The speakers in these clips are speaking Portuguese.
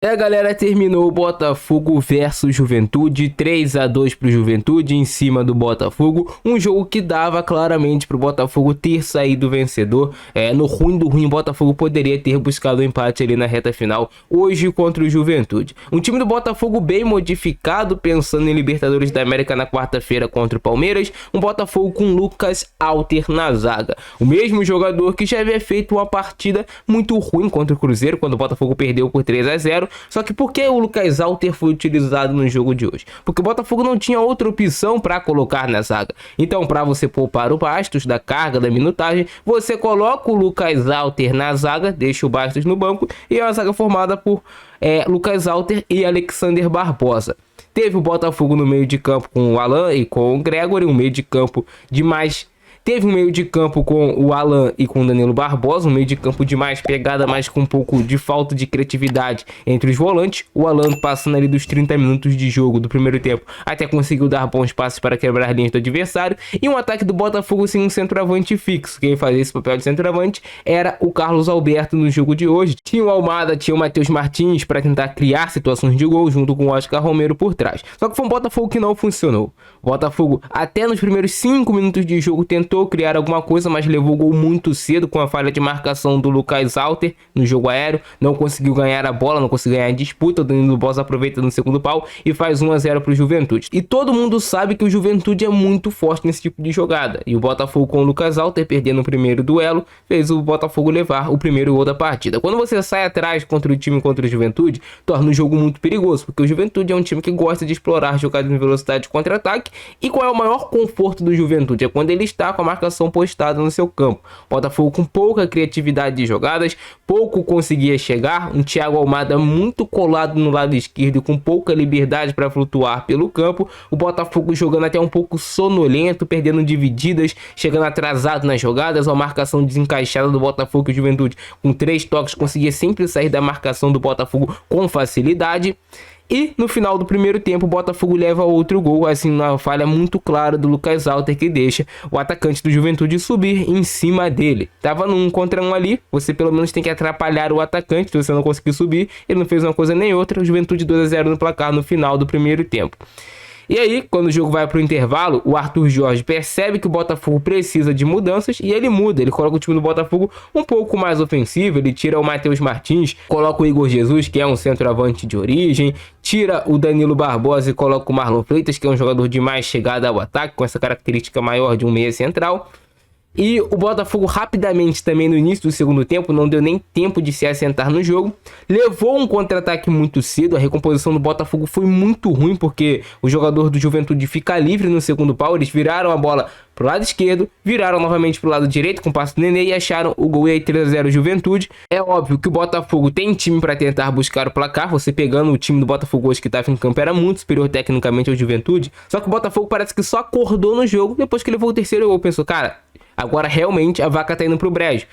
Galera, terminou o Botafogo versus Juventude, 3-2 pro Juventude em cima do Botafogo, um jogo que dava claramente pro Botafogo ter saído vencedor. No ruim do ruim, o Botafogo poderia ter buscado o empate ali na reta final, hoje contra o Juventude. Um time do Botafogo bem modificado, pensando em Libertadores da América na quarta-feira contra o Palmeiras, um Botafogo com Lucas Alter na zaga, o mesmo jogador que já havia feito uma partida muito ruim contra o Cruzeiro, quando o Botafogo perdeu por 3-0. Só que por que o Lucas Alter foi utilizado no jogo de hoje? Porque o Botafogo não tinha outra opção para colocar na zaga. Então, para você poupar o Bastos da carga da minutagem, você coloca o Lucas Alter na zaga, deixa o Bastos no banco, e é uma zaga formada por Lucas Alter e Alexander Barbosa. Teve o Botafogo no meio de campo com o Alan e com o Gregory, um meio de campo de mais... Teve um meio de campo com o Alan e com o Danilo Barbosa, um meio de campo de mais pegada, mas com um pouco de falta de criatividade entre os volantes. O Alan passando ali dos 30 minutos de jogo do primeiro tempo, até conseguiu dar bons passes para quebrar linhas do adversário. E um ataque do Botafogo sem um centroavante fixo. Quem fazia esse papel de centroavante era o Carlos Alberto no jogo de hoje. Tinha o Almada, tinha o Matheus Martins para tentar criar situações de gol junto com o Oscar Romero por trás. Só que foi um Botafogo que não funcionou. O Botafogo, até nos primeiros 5 minutos de jogo, tentou criar alguma coisa, mas levou o gol muito cedo com a falha de marcação do Lucas Alter no jogo aéreo. Não conseguiu ganhar a bola, não conseguiu ganhar a disputa. O Danilo Barbosa aproveita no segundo pau e faz 1-0 para o Juventude. E todo mundo sabe que o Juventude é muito forte nesse tipo de jogada. E o Botafogo com o Lucas Alter perdendo o primeiro duelo fez o Botafogo levar o primeiro gol da partida. Quando você sai atrás contra o time contra o Juventude, torna o jogo muito perigoso, porque o Juventude é um time que gosta de explorar jogadas em velocidade de contra-ataque. E qual é o maior conforto do Juventude? É quando ele está com a marcação postada no seu campo. Botafogo com pouca criatividade de jogadas, pouco conseguia chegar, um Thiago Almada muito colado no lado esquerdo e com pouca liberdade para flutuar pelo campo. O Botafogo jogando até um pouco sonolento, perdendo divididas, chegando atrasado nas jogadas, uma marcação desencaixada do Botafogo. E o Juventude com 3 toques conseguia sempre sair da marcação do Botafogo com facilidade. E no final do primeiro tempo, o Botafogo leva outro gol, assim, uma falha muito clara do Lucas Alter, que deixa o atacante do Juventude subir em cima dele. Tava num contra um ali, você pelo menos tem que atrapalhar o atacante, se você não conseguir subir. Ele não fez uma coisa nem outra, o Juventude 2-0 no placar no final do primeiro tempo. E aí, quando o jogo vai para o intervalo, o Arthur Jorge percebe que o Botafogo precisa de mudanças e ele muda. Ele coloca o time do Botafogo um pouco mais ofensivo, ele tira o Matheus Martins, coloca o Igor Jesus, que é um centroavante de origem, tira o Danilo Barbosa e coloca o Marlon Freitas, que é um jogador de mais chegada ao ataque, com essa característica maior de um meia central. E o Botafogo rapidamente também no início do segundo tempo, não deu nem tempo de se assentar no jogo, levou um contra-ataque muito cedo. A recomposição do Botafogo foi muito ruim, porque o jogador do Juventude fica livre no segundo pau. Eles viraram a bola pro lado esquerdo, viraram novamente pro lado direito com o passe do Nenê e acharam o gol. E aí 3-0 Juventude. É óbvio que o Botafogo tem time para tentar buscar o placar. Você pegando o time do Botafogo hoje que estava em campo, era muito superior tecnicamente ao Juventude. Só que o Botafogo parece que só acordou no jogo depois que levou o terceiro gol. Pensou, cara, agora realmente a vaca tá indo pro brejo.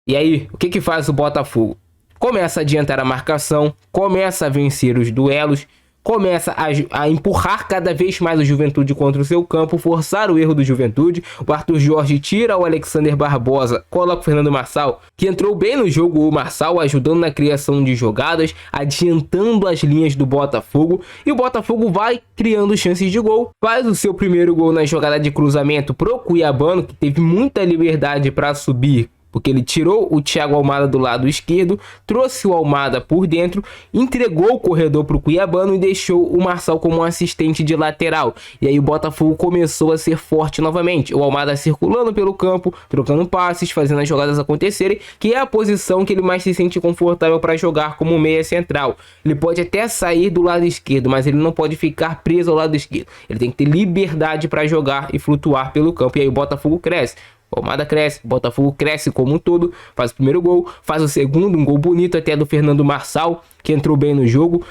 E aí, o que faz o Botafogo? Começa a adiantar a marcação, começa a vencer os duelos, começa a empurrar cada vez mais o Juventude contra o seu campo, forçar o erro do Juventude. O Arthur Jorge tira o Alexander Barbosa, coloca o Fernando Marçal, que entrou bem no jogo, o Marçal ajudando na criação de jogadas, adiantando as linhas do Botafogo. E o Botafogo vai criando chances de gol, faz o seu primeiro gol na jogada de cruzamento pro Cuiabano, que teve muita liberdade para subir, porque ele tirou o Thiago Almada do lado esquerdo, trouxe o Almada por dentro, entregou o corredor para o Cuiabano e deixou o Marçal como um assistente de lateral. E aí o Botafogo começou a ser forte novamente. O Almada circulando pelo campo, trocando passes, fazendo as jogadas acontecerem, que é a posição que ele mais se sente confortável para jogar como meia central. Ele pode até sair do lado esquerdo, mas ele não pode ficar preso ao lado esquerdo. Ele tem que ter liberdade para jogar e flutuar pelo campo. E aí o Botafogo cresce. O Almada cresce, o Botafogo cresce como um todo, faz o primeiro gol, faz o segundo, um gol bonito até do Fernando Marçal, que entrou bem no jogo,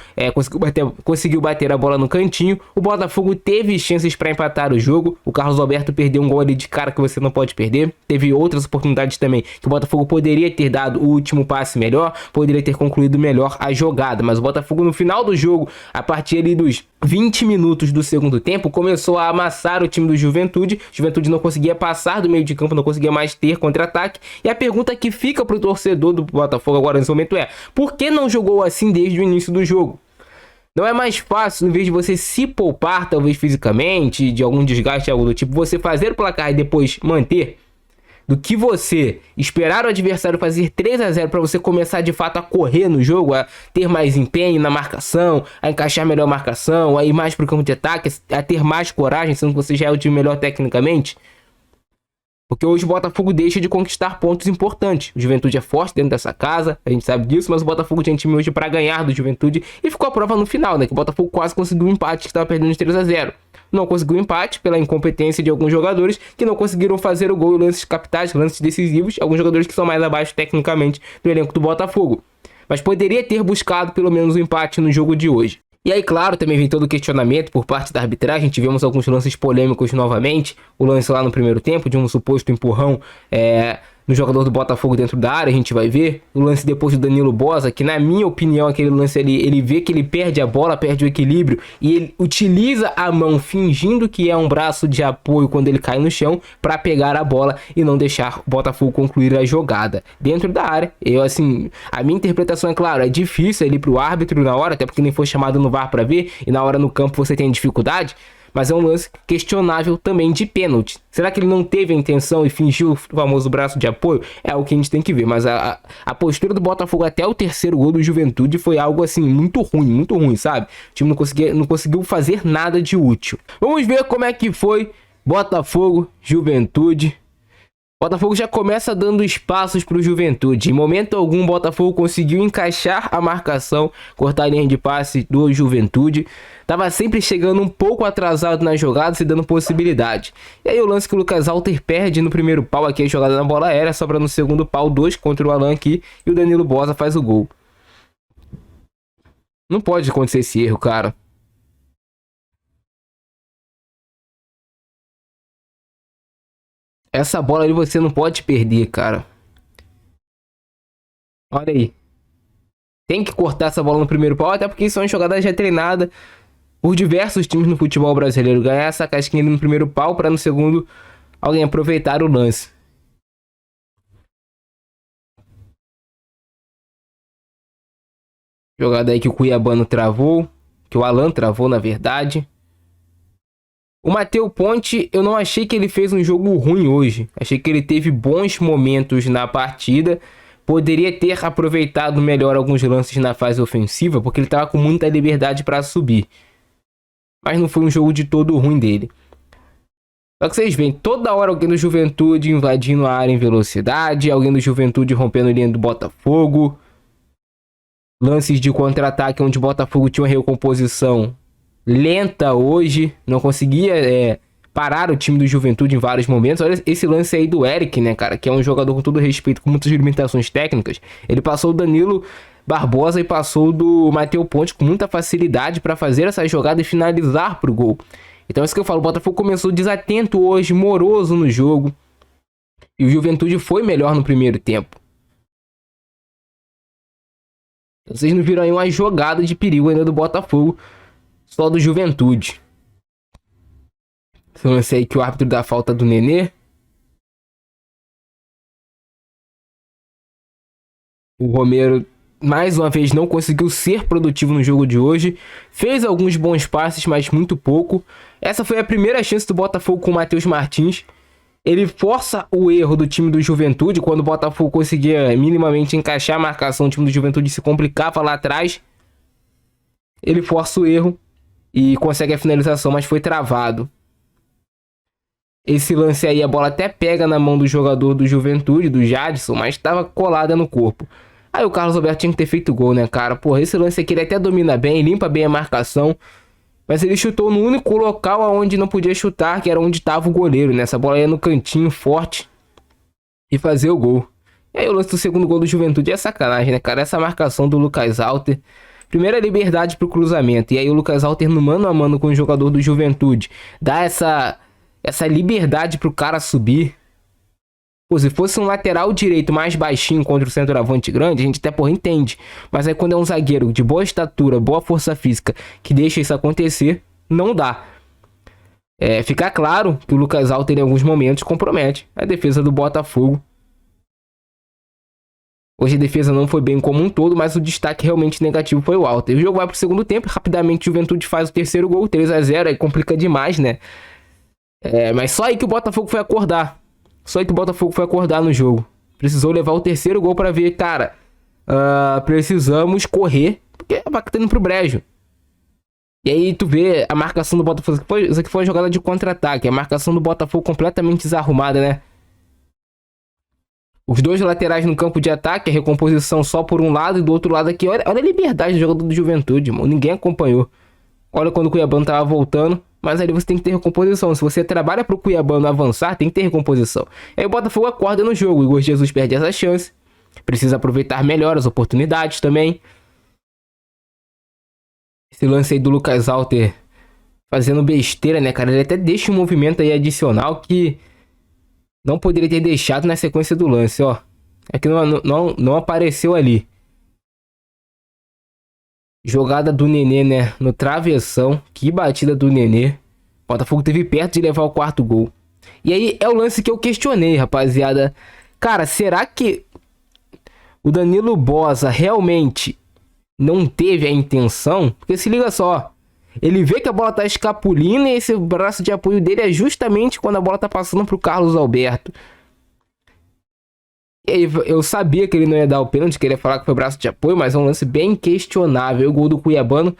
conseguiu bater a bola no cantinho. O Botafogo teve chances para empatar o jogo, o Carlos Alberto perdeu um gol ali de cara que você não pode perder, teve outras oportunidades também que o Botafogo poderia ter dado o último passe melhor, poderia ter concluído melhor a jogada, mas o Botafogo no final do jogo, a partir ali dos 20 minutos do segundo tempo, começou a amassar o time do Juventude. Juventude não conseguia passar do meio de campo, não conseguia mais ter contra-ataque, e a pergunta que fica pro torcedor do Botafogo agora nesse momento é: por que não jogou assim assim desde o início do jogo. Não é mais fácil, em vez de você se poupar, talvez fisicamente, de algum desgaste, algo do tipo, você fazer o placar e depois manter, do que você esperar o adversário fazer 3-0 para você começar de fato a correr no jogo, a ter mais empenho na marcação, a encaixar melhor a marcação, a ir mais para o campo de ataque, a ter mais coragem, sendo que você já é o time melhor tecnicamente. Porque hoje o Botafogo deixa de conquistar pontos importantes. O Juventude é forte dentro dessa casa, a gente sabe disso, mas o Botafogo tinha time hoje para ganhar do Juventude e ficou a prova no final, né? Que o Botafogo quase conseguiu um empate, que estava perdendo de 3-0. Não conseguiu empate pela incompetência de alguns jogadores que não conseguiram fazer o gol em lances capitais, lances decisivos, alguns jogadores que são mais abaixo tecnicamente do elenco do Botafogo. Mas poderia ter buscado pelo menos o empate no jogo de hoje. E aí, claro, também vem todo o questionamento por parte da arbitragem. Tivemos alguns lances polêmicos novamente. O lance lá no primeiro tempo de um suposto empurrão no jogador do Botafogo dentro da área, a gente vai ver. O lance depois do Danilo Boza, que na minha opinião, aquele lance ali, ele vê que ele perde a bola, perde o equilíbrio e ele utiliza a mão fingindo que é um braço de apoio quando ele cai no chão para pegar a bola e não deixar o Botafogo concluir a jogada dentro da área. A minha interpretação é, claro, é difícil ali pro árbitro na hora, até porque nem foi chamado no VAR para ver e na hora no campo você tem dificuldade. Mas é um lance questionável também de pênalti. Será que ele não teve a intenção e fingiu o famoso braço de apoio? É o que a gente tem que ver. Mas a postura do Botafogo até o terceiro gol do Juventude foi algo assim muito ruim, sabe? O time não conseguiu fazer nada de útil. Vamos ver como é que foi Botafogo, Juventude. Botafogo já começa dando espaços para o Juventude. Em momento algum, o Botafogo conseguiu encaixar a marcação, cortar a linha de passe do Juventude. Tava sempre chegando um pouco atrasado nas jogadas e dando possibilidade. E aí o lance que o Lucas Alter perde no primeiro pau aqui, a jogada na bola aérea, sobra no segundo pau, 2 contra o Alan aqui, e o Danilo Boza faz o gol. Não pode acontecer esse erro, cara. Essa bola ali você não pode perder, cara. Olha aí. Tem que cortar essa bola no primeiro pau, até porque isso é uma jogada já treinada por diversos times no futebol brasileiro. Ganhar essa casquinha ali no primeiro pau para no segundo alguém aproveitar o lance. Jogada aí que o Cuiabano travou, que o Alan travou na verdade. O Matheus Ponte, eu não achei que ele fez um jogo ruim hoje. Achei que ele teve bons momentos na partida. Poderia ter aproveitado melhor alguns lances na fase ofensiva, porque ele estava com muita liberdade para subir. Mas não foi um jogo de todo ruim dele. Só que vocês veem, toda hora alguém do Juventude invadindo a área em velocidade, alguém do Juventude rompendo a linha do Botafogo. Lances de contra-ataque onde o Botafogo tinha uma recomposição lenta hoje, não conseguia parar o time do Juventude em vários momentos. Olha esse lance aí do Eric, né, cara, que é um jogador com todo respeito, com muitas limitações técnicas. Ele passou o Danilo Barbosa e passou do Matheus Ponte com muita facilidade para fazer essa jogada e finalizar pro gol. Então é isso que eu falo, o Botafogo começou desatento hoje, moroso no jogo, e o Juventude foi melhor no primeiro tempo. Vocês não viram aí uma jogada de perigo ainda do Botafogo, só do Juventude. Esse lance aí que o árbitro dá falta do Nenê. O Romero, mais uma vez, não conseguiu ser produtivo no jogo de hoje. Fez alguns bons passes, mas muito pouco. Essa foi a primeira chance do Botafogo com o Matheus Martins. Ele força o erro do time do Juventude. Quando o Botafogo conseguia minimamente encaixar a marcação, o time do Juventude se complicava lá atrás. Ele força o erro e consegue a finalização, mas foi travado. Esse lance aí, a bola até pega na mão do jogador do Juventude, do Jadson, mas estava colada no corpo. Aí o Carlos Alberto tinha que ter feito gol, né, cara? Porra, esse lance aqui ele até domina bem, limpa bem a marcação, mas ele chutou no único local onde não podia chutar, que era onde estava o goleiro, né? Essa bola ia no cantinho forte e fazer o gol. E aí o lance do segundo gol do Juventude é sacanagem, né, cara? Essa marcação do Lucas Alter. Primeira liberdade pro cruzamento. E aí o Lucas Alter no mano a mano com o jogador do Juventude. Dá essa liberdade pro cara subir. Pô, se fosse um lateral direito mais baixinho contra o centroavante grande, a gente até porra entende. Mas aí quando é um zagueiro de boa estatura, boa força física, que deixa isso acontecer, não dá. Fica claro que o Lucas Alter em alguns momentos compromete a defesa do Botafogo. Hoje a defesa não foi bem como um todo, mas o destaque realmente negativo foi o Walter. O jogo vai pro segundo tempo, rapidamente o Juventude faz o terceiro gol, 3-0, aí complica demais, né? Mas só aí que o Botafogo foi acordar. Só aí que o Botafogo foi acordar no jogo. Precisou levar o terceiro gol pra ver, cara, precisamos correr, porque a vaca tá indo pro brejo. E aí tu vê a marcação do Botafogo, isso aqui foi uma jogada de contra-ataque, a marcação do Botafogo completamente desarrumada, né? Os dois laterais no campo de ataque, a recomposição só por um lado e do outro lado aqui. Olha a liberdade do jogador do Juventude, mano. Ninguém acompanhou. Olha quando o Cuiabano tava voltando. Mas ali você tem que ter recomposição. Se você trabalha pro Cuiabano avançar, tem que ter recomposição. Aí o Botafogo acorda no jogo. O Igor Jesus perde essa chance. Precisa aproveitar melhor as oportunidades também. Esse lance aí do Lucas Alter fazendo besteira, né, cara? Ele até deixa um movimento aí adicional que não poderia ter deixado na sequência do lance, ó. É que não apareceu ali. Jogada do Nenê, né? No travessão. Que batida do Nenê. O Botafogo teve perto de levar o quarto gol. E aí é o lance que eu questionei, rapaziada. Cara, será que o Danilo Boza realmente não teve a intenção? Porque se liga só. Ele vê que a bola tá escapulindo e esse braço de apoio dele é justamente quando a bola tá passando pro Carlos Alberto. Eu sabia que ele não ia dar o pênalti, que ele ia falar que foi braço de apoio, mas é um lance bem questionável. O gol do Cuiabano.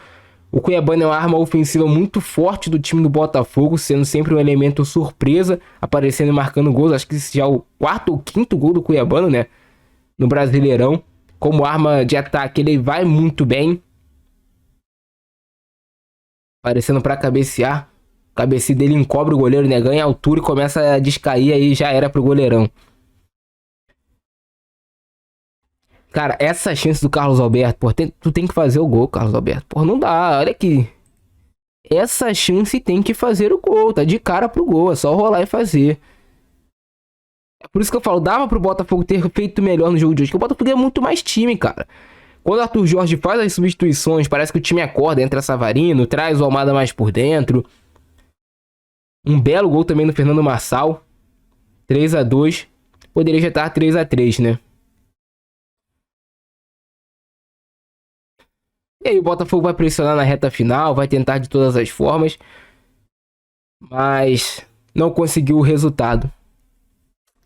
O Cuiabano é uma arma ofensiva muito forte do time do Botafogo, sendo sempre um elemento surpresa, aparecendo e marcando gols. Acho que esse já é o quarto ou quinto gol do Cuiabano, né? No Brasileirão. Como arma de ataque, ele vai muito bem. Aparecendo para cabecear. O cabeceio dele encobre o goleiro, né? Ganha altura e começa a descair, aí já era pro goleirão. Cara, essa chance do Carlos Alberto, pô, tu tem que fazer o gol, Carlos Alberto. Pô, não dá, olha aqui. Essa chance tem que fazer o gol, tá de cara pro gol, é só rolar e fazer. É por isso que eu falo, dava pro Botafogo ter feito melhor no jogo de hoje, porque o Botafogo é muito mais time, cara. Quando o Arthur Jorge faz as substituições, parece que o time acorda, entra Savarino, traz o Almada mais por dentro. Um belo gol também do Fernando Marçal. 3-2. Poderia já estar 3-3, né? E aí o Botafogo vai pressionar na reta final, vai tentar de todas as formas, mas não conseguiu o resultado.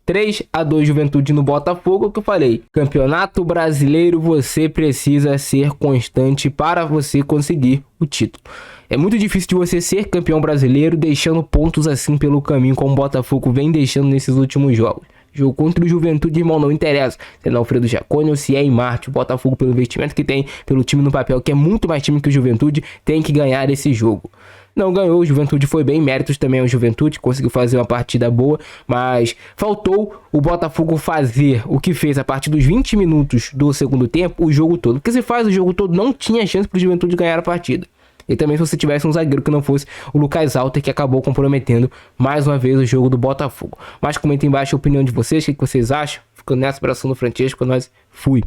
3-2 Juventude no Botafogo, é o que eu falei. Campeonato Brasileiro, você precisa ser constante para você conseguir o título. É muito difícil de você ser campeão brasileiro deixando pontos assim pelo caminho, como o Botafogo vem deixando nesses últimos jogos. Jogo contra o Juventude, irmão, não interessa se é Alfredo Jaconi ou se é em Marte. O Botafogo, pelo investimento que tem, pelo time no papel, que é muito mais time que o Juventude, tem que ganhar esse jogo. Não ganhou, o Juventude foi bem, méritos também ao Juventude, conseguiu fazer uma partida boa, mas faltou o Botafogo fazer o que fez a partir dos 20 minutos do segundo tempo, o jogo todo. Porque se faz o jogo todo, não tinha chance pro Juventude ganhar a partida. E também se você tivesse um zagueiro que não fosse o Lucas Alter, que acabou comprometendo mais uma vez o jogo do Botafogo. Mas comenta embaixo a opinião de vocês, o que vocês acham. Ficando nessa, abração do Francesco, nós fui.